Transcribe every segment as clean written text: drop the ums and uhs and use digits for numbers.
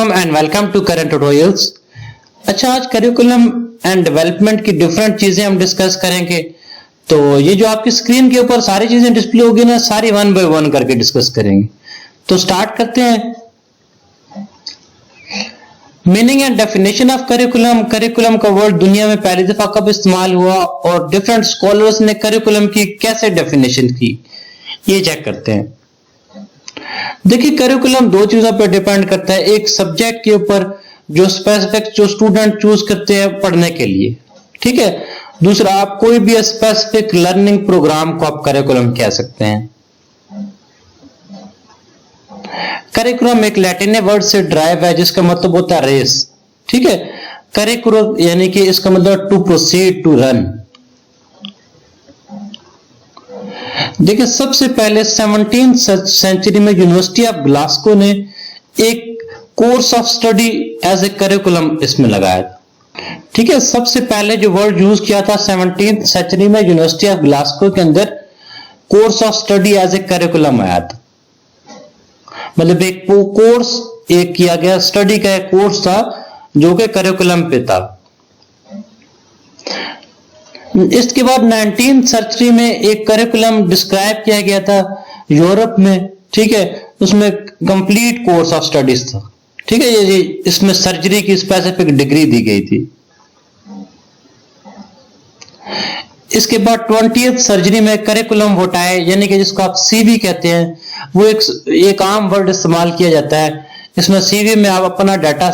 अस्सलाम and welcome to current tutorials. अच्छा, आज करिकुलम एंड डेवलपमेंट की डिफरेंट चीजें हम डिस्कस करेंगे। तो ये जो आपकी स्क्रीन के ऊपर सारी चीजें डिस्प्ले होगी ना, सारी वन बाय वन करके डिस्कस करेंगे। तो स्टार्ट करते हैं। Meaning and definition of curriculum. Curriculum का वर्ड दुनिया में पहली दफा कब इस्तेमाल हुआ और डिफरेंट स्कॉलर्स ने करिकुलम की कैसे डेफिनेशन की, ये चेक करते हैं। देखिए, करिकुलम दो चीजों पर डिपेंड करता है। एक सब्जेक्ट के ऊपर जो स्पेसिफिक जो स्टूडेंट चूज करते हैं पढ़ने के लिए, ठीक है। दूसरा, आप कोई भी स्पेसिफिक लर्निंग प्रोग्राम को आप करिकुलम कह सकते हैं। करिकुलम एक लैटिन वर्ड से ड्राइव है जिसका मतलब होता है रेस, ठीक है। करिकुलम यानी कि इसका मतलब टू प्रोसीड, टू रन। देखिए, सबसे पहले 17th सेंचुरी में यूनिवर्सिटी ऑफ ग्लासगो ने एक course of study as a curriculum इसमें लगाया था, ठीक है। सबसे पहले जो वर्ड यूज किया था 17th सेंचुरी में यूनिवर्सिटी ऑफ ग्लासगो के अंदर course of study as a curriculum आया था। मतलब एक कोर्स एक किया गया, स्टडी का एक कोर्स था जो कि करिकुलम पे था। इसके बाद 19th सेंचुरी में एक करिकुलम डिस्क्राइब किया गया था यूरोप में, ठीक है। उसमें कंप्लीट कोर्स ऑफ स्टडीज था, ठीक है। ये इसमें सर्जरी की स्पेसिफिक डिग्री दी गई थी। इसके बाद 20th सर्जरी में करिकुलम वोटाए यानी कि जिसको आप सीवी कहते हैं, वो एक आम वर्ड इस्तेमाल किया जाता है। इसमें सीवी में आप अपना डाटा,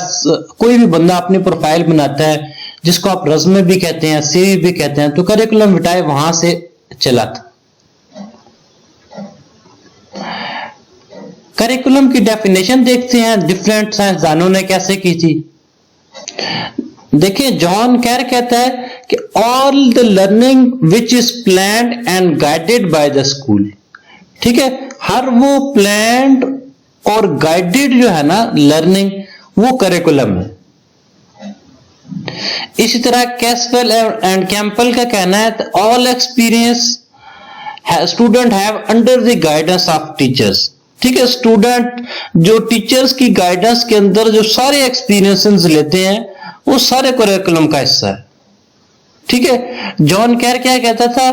कोई भी बंदा अपनी प्रोफाइल बनाता है जिसको आप रज़्मे भी कहते हैं, सीवी भी कहते हैं। तो करिकुलम वोटाए वहां से चला था। करिकुलम की डेफिनेशन देखते हैं डिफरेंट साइंसदानों ने कैसे की थी। देखिए, जॉन कैर कहता है कि all the learning which is planned and guided by the school, ठीक है। हर वो प्लान्ड और गाइडेड जो है ना लर्निंग, वो करिकुलम है। इसी तरह कैसवेल एंड कैंपल का कहना है all experience student have under the guidance of teachers, ठीक है। स्टूडेंट जो टीचर्स की गाइडेंस के अंदर जो सारे एक्सपीरियंसेस लेते हैं वो सारे करिकुलम का हिस्सा है, ठीक है। जॉन कैर क्या कहता था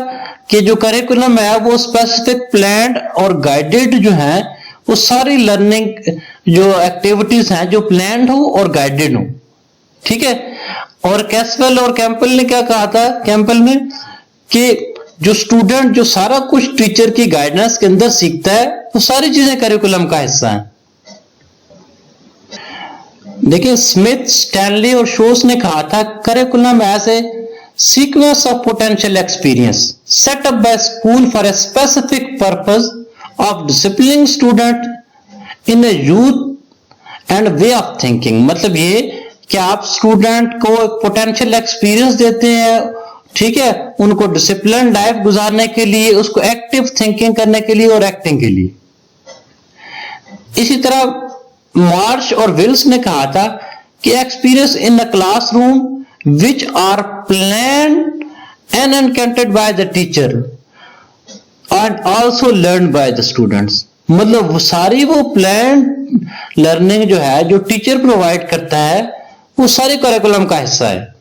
कि जो करिकुलम है वो स्पेसिफिक प्लान्ड और गाइडेड जो है, वो सारी लर्निंग जो एक्टिविटीज हैं जो प्लान्ड हो और गाइडेड हो, ठीक है। और कैसवेल और कैंपल ने क्या कहा था, कैंपल में, कि जो स्टूडेंट जो सारा कुछ टीचर की गाइडेंस के अंदर सीखता है वो सारी चीजें करिकुलम का हिस्सा हैं। देखिए, स्मिथ, स्टैनली और शोस ने कहा था curriculum as a sequence of potential experience set up by school for a specific purpose of disciplining student in a youth and way of thinking. मतलब ये कि आप स्टूडेंट को एक पोटेंशियल एक्सपीरियंस देते हैं, ठीक है, उनको डिसिप्लिन लाइफ गुजारने के लिए, उसको एक्टिव थिंकिंग करने के लिए और एक्टिंग के लिए। इसी तरह मार्श और विल्स ने कहा था कि experience in the classroom which are planned and encountered by the teacher and also learn by the students. मतलब वो सारी वो प्लान्ड लर्निंग जो है जो टीचर प्रोवाइड करता है वो सारे करिकुलम का हिस्सा है।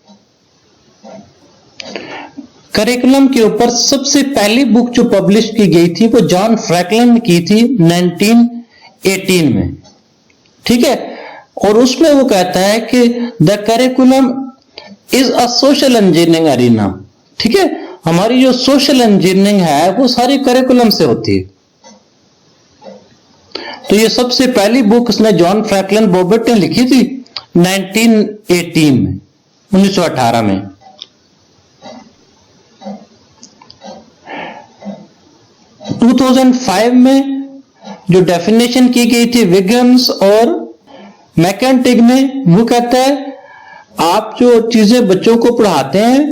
करिकुलम के ऊपर सबसे पहली बुक जो पब्लिश की गई थी वो जॉन फ्रैंकलिन ने की थी 1918 में, ठीक है। और उसमें वो कहता है कि the curriculum is a social engineering arena, ठीक है। हमारी जो सोशल इंजीनियरिंग है वो सारी करिकुलम से होती है। तो ये सबसे पहली बुक उसने जॉन फ्रैंकलिन बॉबेट ने लिखी थी 1918 में, 1918 में। टू 2005 में जो डेफिनेशन की गई थी विगन्स और मैकेंटिग में, वो कहता है आप जो चीजें बच्चों को पढ़ाते हैं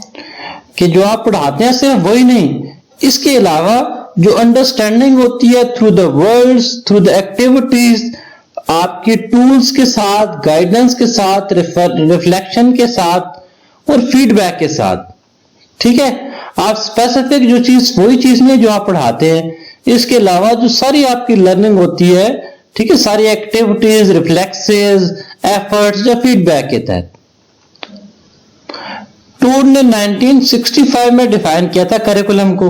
कि जो आप पढ़ाते हैं सिर्फ वही नहीं, इसके अलावा जो अंडरस्टैंडिंग होती है through the words, through the activities, आपके टूल्स के साथ, गाइडेंस के साथ, रिफ्लेक्शन के साथ और फीडबैक के साथ, ठीक है। आप स्पेसिफिक जो चीज वही चीज नहीं जो आप पढ़ाते हैं, इसके अलावा जो सारी आपकी लर्निंग होती है, ठीक है, सारी एक्टिविटीज, रिफ्लेक्सेस, एफर्ट्स या फीडबैक के तहत। टूड ने 1965 में डिफाइन किया था करिकुलम को।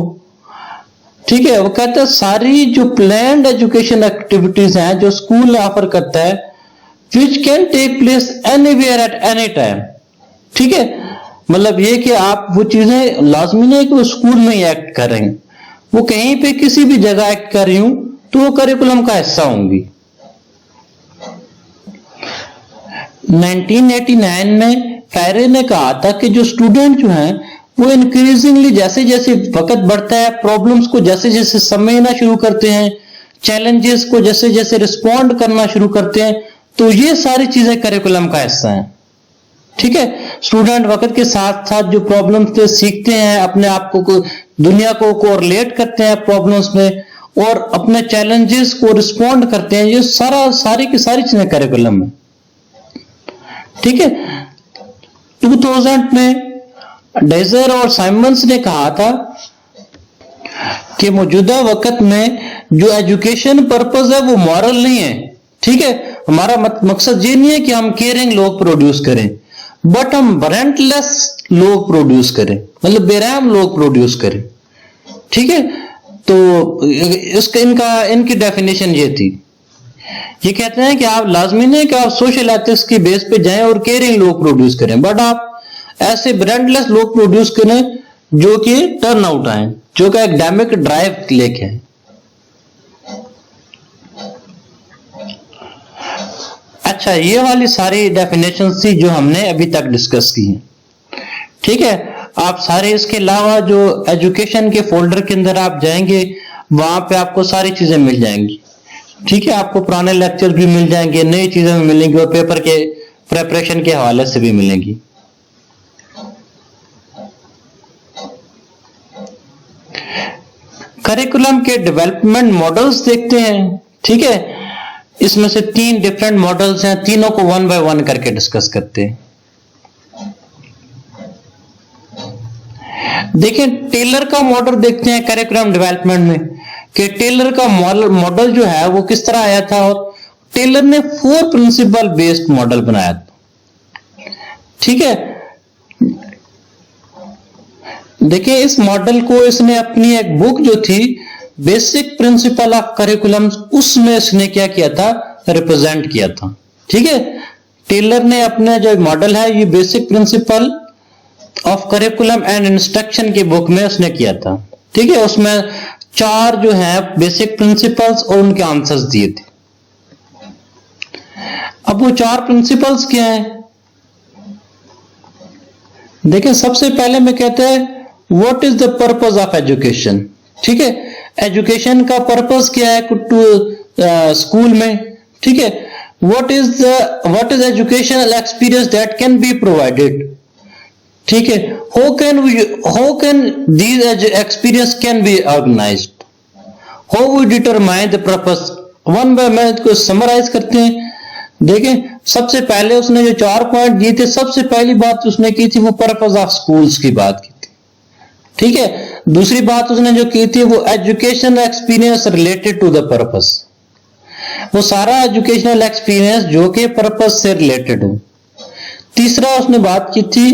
ठीक है, वो कहता है सारी जो प्लान्ड एजुकेशन एक्टिविटीज हैं जो स्कूल ऑफर करता है, which can take place anywhere at any time. ठीक है, मतलब ये कि आप वो चीजें लाजमी नहीं है कि वो स्कूल में ही एक्ट कर रहे हैं, वो कहीं पे किसी भी जगह एक्ट कर रही हूं तो वो करिकुलम का हिस्सा होंगी। 1989 में फैरे ने कहा था कि जो स्टूडेंट जो हैं वो इंक्रीजिंगली जैसे जैसे वक्त बढ़ता है, प्रॉब्लम्स को जैसे जैसे समझना शुरू करते हैं, चैलेंजेस को जैसे जैसे रिस्पॉन्ड करना शुरू करते हैं, तो ये सारी चीजें करिकुलम का हिस्सा हैं। ठीक है, स्टूडेंट वक्त के साथ साथ जो प्रॉब्लम्स से सीखते हैं, अपने आप को दुनिया को कोरिलेट करते हैं प्रॉब्लम्स में और अपने चैलेंजेस को रिस्पॉन्ड करते हैं, ये सारी की सारी चीजें करिकुलम में। ठीक है, 2000 में डेजर और साइमंस ने कहा था कि मौजूदा वक्त में जो एजुकेशन पर्पस है वो मॉरल नहीं है। ठीक है, हमारा मकसद ये नहीं है कि हम केयरिंग लोग प्रोड्यूस करें, बट हम वारंटलेस लोग प्रोड्यूस करें, मतलब बेरहम लोग प्रोड्यूस करें। ठीक है, तो इनकी डेफिनेशन ये थी। ये कहते हैं कि आप लाजमी नहीं कि आप सोशल एथिक्स की बेस पे जाएं और केयरिंग लोग प्रोड्यूस करें, बट आप ऐसे ब्रांडलेस लोग प्रोड्यूस करें जो कि टर्न आउट आए, जो कि एकेडमिक ड्राइव लेके आए। अच्छा, ये वाली सारी डेफिनेशन थी जो हमने अभी तक डिस्कस की हैं। ठीक है, आप सारे इसके अलावा जो एजुकेशन के फोल्डर के अंदर आप जाएंगे वहां पे आपको सारी चीजें मिल जाएंगी। ठीक है, आपको पुराने लेक्चर भी मिल जाएंगे, नई चीजें भी मिलेंगी और पेपर के प्रेपरेशन के हवाले से भी मिलेंगी। करिकुलम के डेवलपमेंट मॉडल्स देखते हैं। ठीक है, इसमें से 3 डिफरेंट मॉडल्स हैं, तीनों को वन बाय वन करके डिस्कस करते हैं। देखें, टेलर का मॉडल देखते हैं करिकुलम डेवलपमेंट में कि टेलर का मॉडल जो है वो किस तरह आया था, और टेलर ने 4 प्रिंसिपल बेस्ड मॉडल बनाया था। ठीक है, देखिए इस मॉडल को इसने अपनी एक बुक जो थी बेसिक प्रिंसिपल ऑफ करिकुलम, उसमें इसने क्या किया था, रिप्रेजेंट किया था। ठीक है, टेलर ने अपने जो मॉडल है ये basic principle of curriculum and instruction की बुक में उसने किया था। ठीक है, उसमें 4 जो है बेसिक प्रिंसिपल्स और उनके आंसर्स दिए थे। अब वो 4 प्रिंसिपल्स क्या है, देखिए सबसे पहले में कहते हैं what is the purpose of education. ठीक है, एजुकेशन का पर्पस क्या है स्कूल में। ठीक है, what is educational experience that can be provided. ठीक है, how can these experience can be organised, how we determine the purpose. One by one को समराइज करते हैं। देखें, सबसे पहले उसने जो 4 पॉइंट दिए थे, सबसे पहली बात उसने की थी वो पर्पस ऑफ स्कूल्स की बात की थी। ठीक है, दूसरी बात उसने जो की थी वो education experience related to the purpose, वो सारा एजुकेशनल एक्सपीरियंस जो कि पर्पस से रिलेटेड हो। तीसरा उसने बात की थी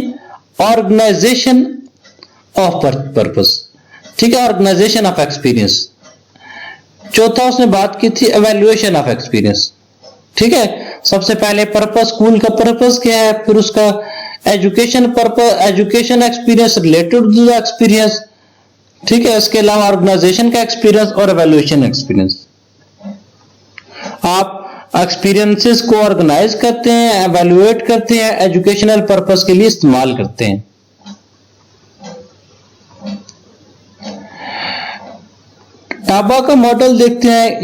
ऑर्गेनाइजेशन ऑफ पर्पस। ठीक है, ऑर्गेनाइजेशन ऑफ एक्सपीरियंस। चौथा उसने बात की थी एवेल्युएशन ऑफ एक्सपीरियंस। ठीक है, सबसे पहले पर्पस, स्कूल का पर्पस क्या है, फिर उसका education purpose, education experience related to the experience. ठीक है, इसके अलावा ऑर्गेनाइजेशन का एक्सपीरियंस और एवेल्युएशन एक्सपीरियंस। आप एक्सपीरियंसेस को ऑर्गेनाइज करते हैं, एवेल्युएट करते हैं, एजुकेशनल पर्पस के लिए इस्तेमाल करते हैं। टाबा का मॉडल देखते हैं,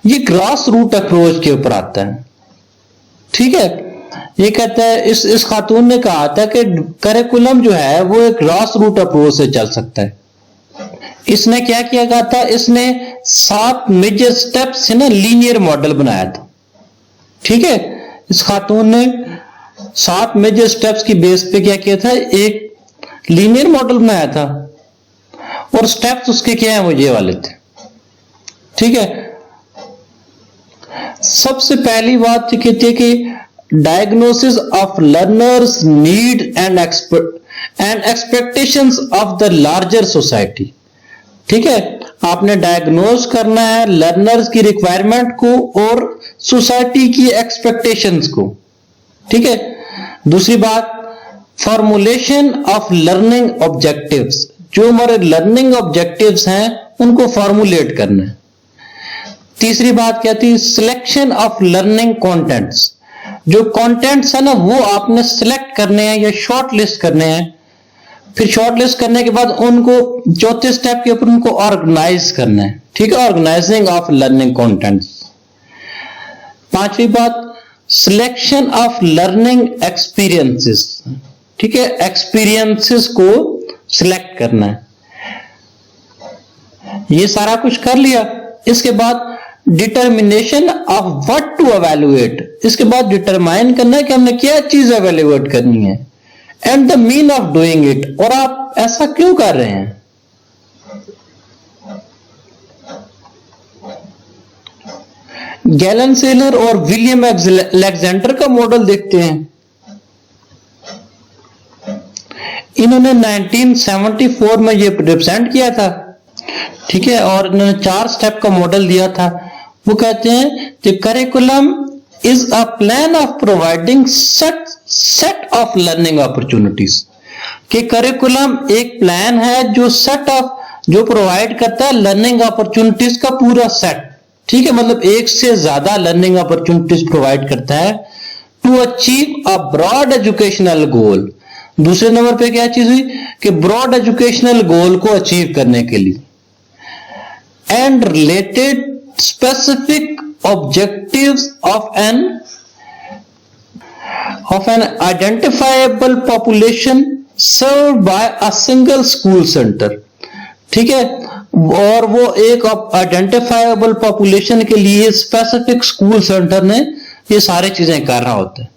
ये ग्रास रूट अप्रोच के ऊपर आता है। ठीक है, ये कहता है इस खातून ने कहा था कि करिकुलम जो है वो एक ग्रास रूट अप्रोच से चल सकता है। इसने क्या किया गया था, इसने 7 मेजर स्टेप से ना लीनियर मॉडल बनाया था। ठीक है, इस खातून ने 7 मेजर स्टेप्स की बेस पे क्या किया था, एक लीनियर मॉडल बनाया था और स्टेप्स उसके क्या है वो ये वाले थे। ठीक है, सबसे पहली बात तो कहती है कि diagnosis of learners need and expectations of the larger society. ठीक है, आपने डायग्नोज करना है लर्नर्स की रिक्वायरमेंट को और सोसाइटी की एक्सपेक्टेशंस को। ठीक है, दूसरी बात फॉर्मुलेशन ऑफ लर्निंग ऑब्जेक्टिव्स, जो हमारे लर्निंग ऑब्जेक्टिव्स हैं उनको फॉर्मुलेट करना है। तीसरी बात क्या थी, सिलेक्शन ऑफ लर्निंग कंटेंट्स, जो कंटेंट्स है ना वो आपने सिलेक्ट करने हैं या शॉर्ट लिस्ट करने हैं, फिर शॉर्ट लिस्ट करने के बाद उनको चौथे स्टेप के ऊपर उनको ऑर्गेनाइज करना है। ठीक है, ऑर्गेनाइजिंग ऑफ लर्निंग कंटेंट्स। पांचवी बात सिलेक्शन ऑफ लर्निंग एक्सपीरियंसेस। ठीक है, एक्सपीरियंसेस को सिलेक्ट करना है। ये सारा कुछ कर लिया, इसके बाद determination of what to evaluate, इसके बाद डिटरमाइन करना है कि हमने क्या चीज एवेल्युएट करनी है, and the mean of doing it, और आप ऐसा क्यों कर रहे हैं। गैलन सेलर और विलियम अलेक्जेंडर का मॉडल देखते हैं। इन्होंने 1974 में ये रिप्रेजेंट किया था। ठीक है, और इन्होंने 4 स्टेप का मॉडल दिया था। वो कहते हैं कि curriculum is a plan of providing set of learning opportunities, कि करिकुलम एक प्लान है जो प्रोवाइड करता है लर्निंग अपॉर्चुनिटीज का पूरा सेट। ठीक है, मतलब एक से ज्यादा लर्निंग अपॉर्चुनिटीज प्रोवाइड करता है to achieve a broad educational goal. दूसरे नंबर पे क्या चीज हुई कि ब्रॉड एजुकेशनल गोल को अचीव करने के लिए, and related specific objectives of an identifiable population served by a single school centre. ठीक है, और वो एक आइडेंटिफाइबल पॉपुलेशन के लिए स्पेसिफिक स्कूल सेंटर ने ये सारी चीजें कर रहा होता है।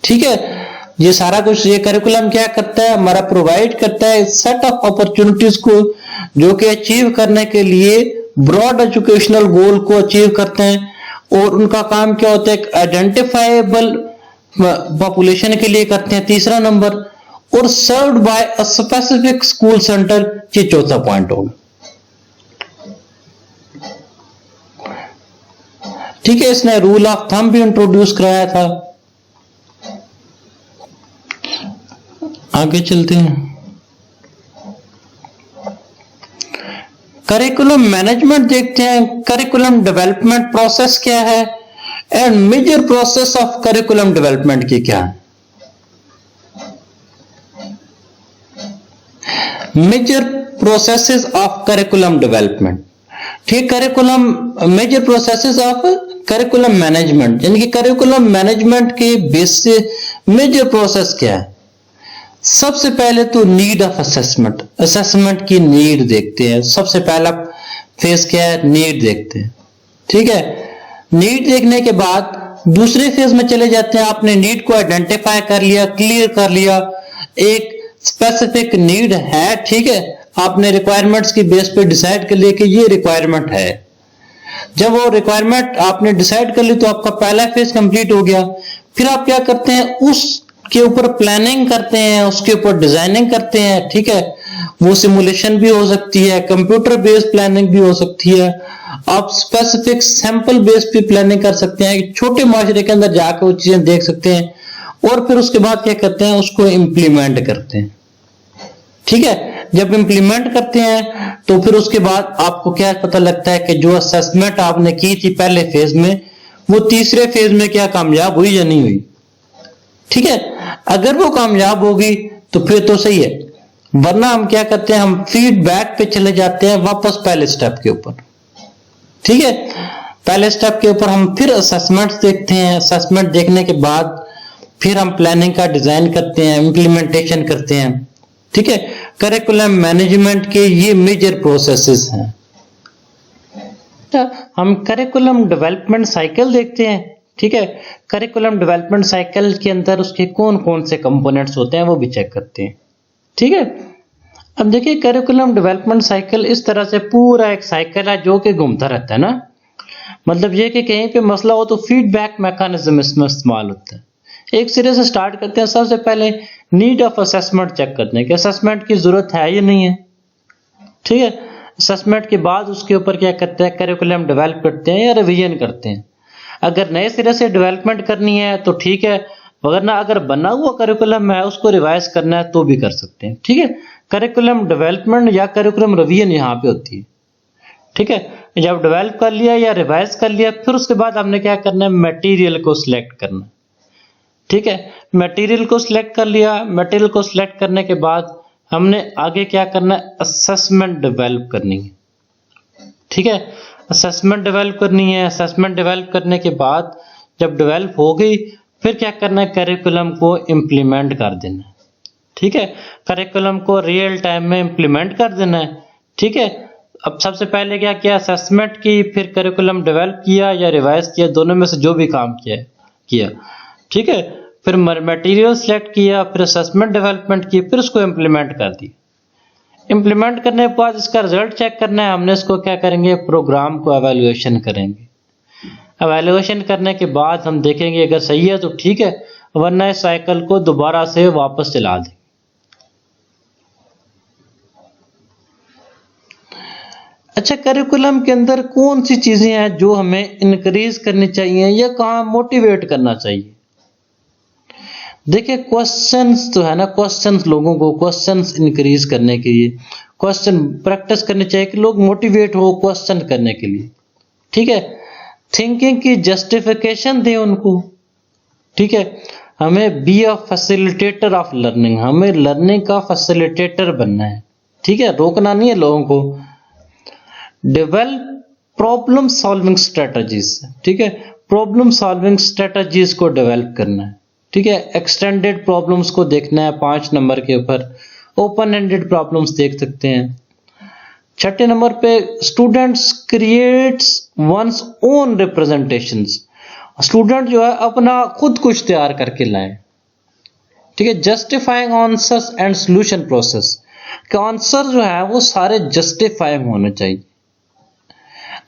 ठीक है, ये सारा कुछ ये करिकुलम क्या करता है, हमारा प्रोवाइड करता है सेट ऑफ अपॉर्चुनिटीज को, जो कि अचीव करने के लिए ब्रॉड एजुकेशनल गोल को अचीव करते हैं, और उनका काम क्या होता है, आइडेंटिफाइबल पॉपुलेशन के लिए करते हैं तीसरा नंबर, और served by a specific school centre ये चौथा पॉइंट होगा। ठीक है, इसने रूल ऑफ थंब भी इंट्रोड्यूस कराया था। आगे चलते हैं। करिकुलम मैनेजमेंट देखते हैं। करिकुलम डेवलपमेंट प्रोसेस क्या है and major process of curriculum development की क्या है। Major processes of curriculum development. ठीक, curriculum major processes of curriculum management, यानी कि करिकुलम मैनेजमेंट के बेस से मेजर प्रोसेस क्या है। सबसे पहले तो नीड ऑफ असेसमेंट, असेसमेंट की नीड देखते हैं। सबसे पहला फेज क्या है, नीड देखते हैं। ठीक है, नीड देखने के बाद दूसरे फेज में चले जाते हैं। आपने नीड को आइडेंटिफाई कर लिया, क्लियर कर लिया, एक स्पेसिफिक नीड है। ठीक है, आपने रिक्वायरमेंट्स की बेस पे डिसाइड कर लिया कि ये रिक्वायरमेंट है। जब वो रिक्वायरमेंट आपने डिसाइड कर ली तो आपका पहला फेज कंप्लीट हो गया। फिर आप क्या करते हैं, उसके ऊपर प्लानिंग करते हैं, उसके ऊपर डिजाइनिंग करते हैं। ठीक है, वो सिमुलेशन भी हो सकती है, कंप्यूटर बेस्ड प्लानिंग भी हो सकती है, आप स्पेसिफिक सैंपल बेस्ड भी प्लानिंग कर सकते हैं, छोटे माशरे के अंदर जाकर वो चीजें देख सकते हैं, और फिर उसके बाद क्या करते हैं, उसको इंप्लीमेंट करते हैं। ठीक है, जब इंप्लीमेंट करते हैं तो फिर उसके बाद आपको क्या पता लगता है कि जो असेसमेंट आपने की थी पहले फेज में, वो तीसरे फेज में क्या कामयाब हुई या नहीं हुई। ठीक है, अगर वो कामयाब होगी तो फिर तो सही है, वरना हम क्या करते हैं, हम फीडबैक पे चले जाते हैं वापस पहले स्टेप के ऊपर। ठीक है, पहले स्टेप के ऊपर हम फिर असेसमेंट देखते हैं। असेसमेंट देखने के बाद फिर हम प्लानिंग का डिजाइन करते हैं, इंप्लीमेंटेशन करते हैं। ठीक है, करिकुलम मैनेजमेंट के ये मेजर प्रोसेसेस हैं। हम करिकुलम डेवलपमेंट साइकिल देखते हैं। ठीक है, करिकुलम डेवलपमेंट साइकिल के अंदर उसके कौन कौन से कंपोनेंट्स होते हैं वो भी चेक करते हैं। ठीक है, अब देखिए करिकुलम डेवलपमेंट साइकिल इस तरह से पूरा एक साइकिल है जो कि घूमता रहता है ना। मतलब ये कि कहीं पे मसला हो तो फीडबैक मैकेनिज्म इसमें इस्तेमाल होता है। एक सिरे से स्टार्ट करते हैं। सबसे पहले नीड ऑफ असेसमेंट चेक करते हैं कि असेसमेंट की जरूरत है या नहीं है। ठीक है, असेसमेंट के बाद उसके ऊपर क्या करते हैं, करिकुलम डेवलप करते हैं या रिवीजन करते हैं। अगर नए सिरे से डेवलपमेंट करनी है तो ठीक है, वरना अगर बना हुआ करिकुलम है उसको रिवाइज करना है तो भी कर सकते हैं। ठीक है, करिकुलम डेवलपमेंट या करिकुलम रिवीजन यहाँ पे होती है। ठीक है, जब डेवलप कर लिया या रिवाइज कर लिया, फिर उसके बाद हमने क्या करना है, मटेरियल को सिलेक्ट करना। ठीक है, मटेरियल को सिलेक्ट कर लिया। मटेरियल को सिलेक्ट करने के बाद हमने आगे क्या करना है, असेसमेंट डेवलप करनी है। ठीक है, असेसमेंट डेवलप करनी है। असेसमेंट डेवलप करने के बाद जब डेवलप हो गई, फिर क्या करना है, करिकुलम को इम्प्लीमेंट कर देना है। ठीक है, करिकुलम को रियल टाइम में इम्प्लीमेंट कर देना है। ठीक है, अब सबसे पहले क्या किया, असेसमेंट की, फिर करिकुलम डेवलप किया या रिवाइज किया, दोनों में से जो भी काम किया। ठीक है, फिर मटेरियल सेलेक्ट किया, फिर असेसमेंट डेवलपमेंट की, फिर उसको इम्प्लीमेंट कर दिया। इम्प्लीमेंट करने के बाद इसका रिजल्ट चेक करना है। हमने इसको क्या करेंगे, प्रोग्राम को एवेल्युएशन करेंगे। एवेल्युएशन करने के बाद हम देखेंगे अगर सही है तो ठीक है, वरना इस साइकिल को दोबारा से वापस चला दें। अच्छा, करिकुलम के अंदर कौन सी चीजें हैं जो हमें इंक्रीज करनी चाहिए या कहाँ मोटिवेट करना चाहिए। देखिए, क्वेश्चंस तो है ना, क्वेश्चंस लोगों को क्वेश्चंस इंक्रीज करने के लिए क्वेश्चन प्रैक्टिस करनी चाहिए कि लोग मोटिवेट हो क्वेश्चन करने के लिए। ठीक है, थिंकिंग की जस्टिफिकेशन दें उनको। ठीक है, हमें be a facilitator of learning, हमें लर्निंग का फैसिलिटेटर बनना है। ठीक है, रोकना नहीं है लोगों को। Develop problem solving strategies. ठीक है, प्रॉब्लम सॉल्विंग स्ट्रेटजीज को डेवलप करना है। ठीक है, एक्सटेंडेड प्रॉब्लम्स को देखना है 5 नंबर के ऊपर। ओपन एंडेड प्रॉब्लम्स देख सकते हैं। 6 नंबर पे students creates one's own representations. Student जो है अपना खुद कुछ तैयार करके लाए। ठीक है, justifying answers and solution process, कि आंसर जो है वो सारे जस्टिफाई होने चाहिए।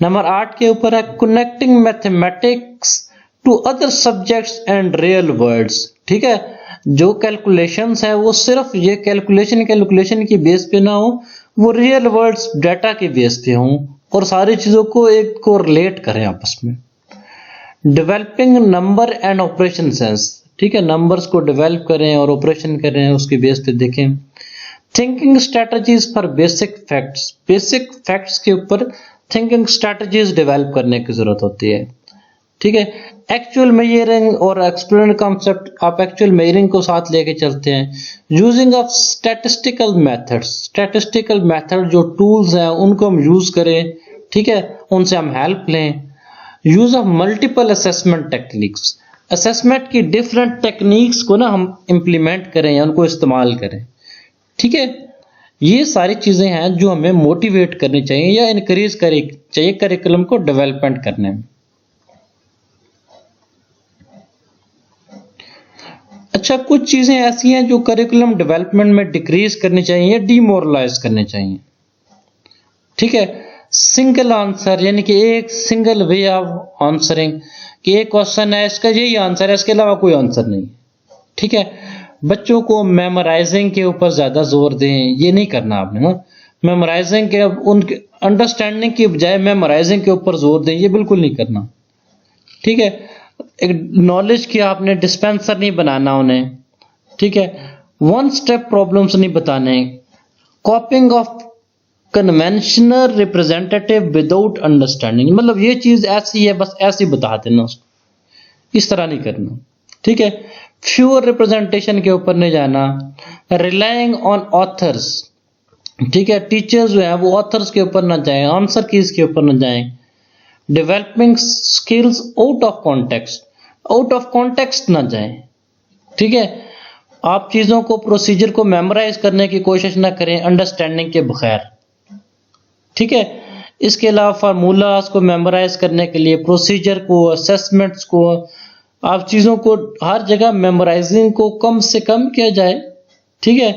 नंबर 8 के ऊपर है connecting mathematics to other subjects and real words. ठीक है, जो कैलकुलेशंस है वो सिर्फ ये कैलकुलेशन की बेस पे ना हो, वो रियल वर्ड्स डाटा के बेस पे हों और सारी चीजों को एक को रिलेट करें आपस में। Developing number and operation sense. ठीक है, नंबर्स को डेवलप करें और ऑपरेशन करें, उसके बेस पे देखें। Thinking strategies for basic facts, basic facts के ऊपर थिंकिंग स्ट्रेटजीज डेवलप करने की जरूरत होती है। ठीक है, एक्चुअल मेजरिंग और एक्सप्लेन कॉन्सेप्ट, आप एक्चुअल मेजरिंग को साथ लेके चलते हैं। Using of statistical methods, statistical method जो टूल्स हैं उनको हम यूज करें। ठीक है, उनसे हम हेल्प लें। Use of multiple assessment techniques, assessment की डिफरेंट टेक्निक्स को ना हम इंप्लीमेंट करें या उनको इस्तेमाल करें। ठीक है, ये सारी चीजें हैं जो हमें मोटिवेट करनी चाहिए या इनकरेज चाहिए करिकुलम को डेवलपमेंट करने में। अच्छा, कुछ चीजें ऐसी हैं जो करिकुलम डेवलपमेंट में डिक्रीज करनी चाहिए या डीमोरलाइज करनी चाहिए। ठीक है, सिंगल आंसर, यानी कि एक सिंगल वे ऑफ आंसरिंग, कि एक क्वेश्चन है इसका यही आंसर है, इसके अलावा कोई आंसर नहीं। ठीक है, बच्चों को मेमोराइजिंग के ऊपर ज्यादा जोर दें, ये नहीं करना आपने ना। मेमोराइजिंग के उनके अंडरस्टैंडिंग की बजाय मेमोराइजिंग के ऊपर जोर दें, ये बिल्कुल नहीं करना। ठीक है, एक नॉलेज की आपने डिस्पेंसर नहीं बनाना उन्हें। ठीक है, वन स्टेप प्रॉब्लम्स नहीं बताने। कॉपिंग of conventional representative without understanding, मतलब ये चीज ऐसी है बस ऐसी बता देना उसको, इस तरह नहीं करना। ठीक है, फ्यूअर रिप्रेजेंटेशन के ऊपर नहीं जाना। रिलाइंग ऑन ऑथर्स, ठीक है, टीचर्स जो है वो ऑथर्स के ऊपर ना जाएं, आंसर कीज के ऊपर ना जाएं। Developing skills out of context, out of context ना जाएं। ठीक है, आप चीजों को प्रोसीजर को मेमोराइज करने की कोशिश ना करें अंडरस्टैंडिंग के बगैर। ठीक है, इसके अलावा फार्मूलाज को मेमोराइज करने के लिए प्रोसीजर को, असेसमेंट्स को, आप चीजों को हर जगह मेमोराइजिंग को कम से कम किया जाए। ठीक है,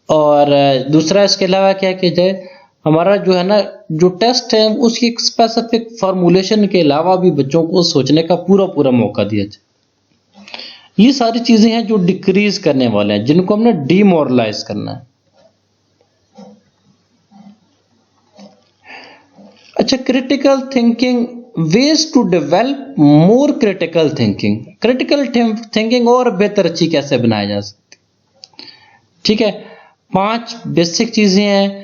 और दूसरा इसके अलावा क्या किया जाए, हमारा जो है ना जो टेस्ट है उसकी एक स्पेसिफिक फॉर्मुलेशन के अलावा भी बच्चों को सोचने का पूरा पूरा मौका दिया जाए। ये सारी चीजें हैं जो डिक्रीज करने वाले हैं, जिनको हमने डीमोरलाइज करना है। अच्छा, critical thinking, ways to develop more critical thinking. Critical thinking और बेहतर अच्छी कैसे बनाया जा सकती, ठीक है। 5 बेसिक चीजें हैं।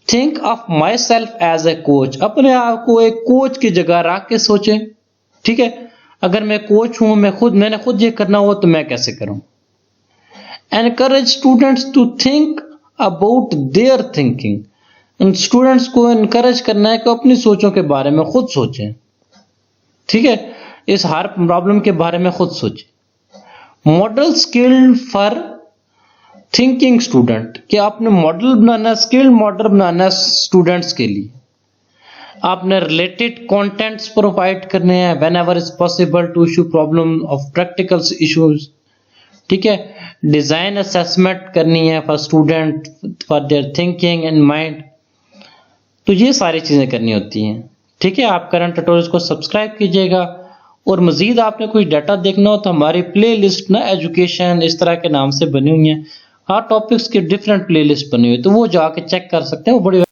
Think of myself as a coach, अपने आप को एक कोच की जगह रख के सोचें, ठीक है। अगर मैं कोच हूं, मैंने खुद ये करना हो तो मैं कैसे करूं। Encourage students to think about their thinking, students को एनकरेज करना है कि अपनी सोचों के बारे में खुद सोचें, ठीक है। इस हर प्रॉब्लम के बारे में खुद सोचें। Model skill for thinking student, कि आपने मॉडल बनाना, स्किल्ड मॉडल बनाना स्टूडेंट्स के लिए। आपने रिलेटेड कंटेंट्स प्रोवाइड करने हैं whenever is possible to issue problem of practical issues, ठीक है। डिजाइन असेसमेंट करनी है for student for their thinking and mind. तो ये सारी चीजें करनी होती हैं, ठीक है। आप करंट ट्यूटोरियल्स को सब्सक्राइब कीजिएगा, और मजीद आपने कोई डाटा देखना हो तो हमारी प्ले लिस्ट ना एजुकेशन इस तरह के नाम से बनी हुई है। हर टॉपिक्स की डिफरेंट प्ले लिस्ट बनी हुई है, तो वो जाके चेक कर सकते हैं, वो बड़ी